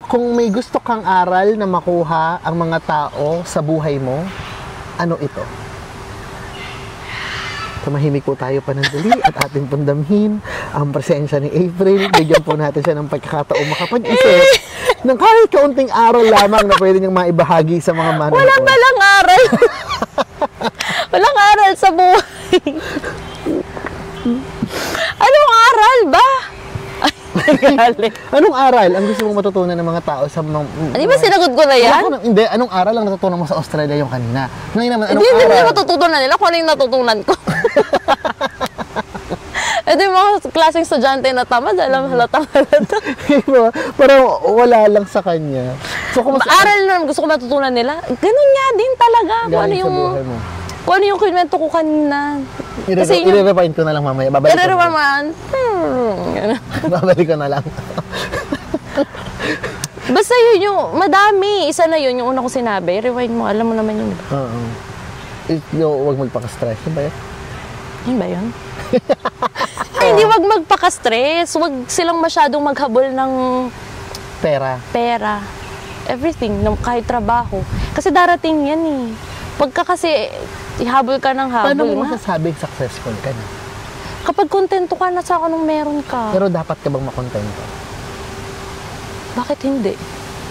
Kung may gusto kang aral na makuha ang mga tao sa buhay mo, ano ito? Tumahimik po tayo panandali at ating pundamhin ang presensya ni April. Bigyan po natin siya ng pagkakataong makapag-isip ng kahit kaunting aral lamang na pwede niyang maibahagi sa mga manonood. Walang aral. Walang aral sa buhay. Anong aral ba? Anong aral ang gusto mong matutunan ng mga tao sa mga... Di ba sinagot ko na yan? Hindi, anong aral ang natutunan mo sa Australia yung kanina? Ngayon naman, anong Hindi aral? nila matutunan nila kung ano yung natutunan ko. Ito yung mga klaseng estudyante na tamad, alam, halatang. Parang wala lang sa kanya. So, Aral na gusto ko matutunan nila. Ganun nga din talaga. Kung ano yung... Kung ano yung kinuwento ko kanina. I-rewind ko na lang mamaya. Babalik ko na lang. Babalik ko na lang. Basta yun yung, madami. Isa na yun, yung una ko sinabi. Rewind mo, alam mo naman yun. Oo. Huwag magpaka-stress. Yun ba yun? Yun ba yun? Ay, hindi wag magpaka-stress. Wag silang masyadong maghabol ng pera. Everything, kahit trabaho. Kasi darating yan eh. Pagka kasi ihabol ka ng habol. Paano mo masasabing successful ka na? Kapag kontento ka na sa anong meron ka. Pero dapat ka bang makontento? Bakit hindi?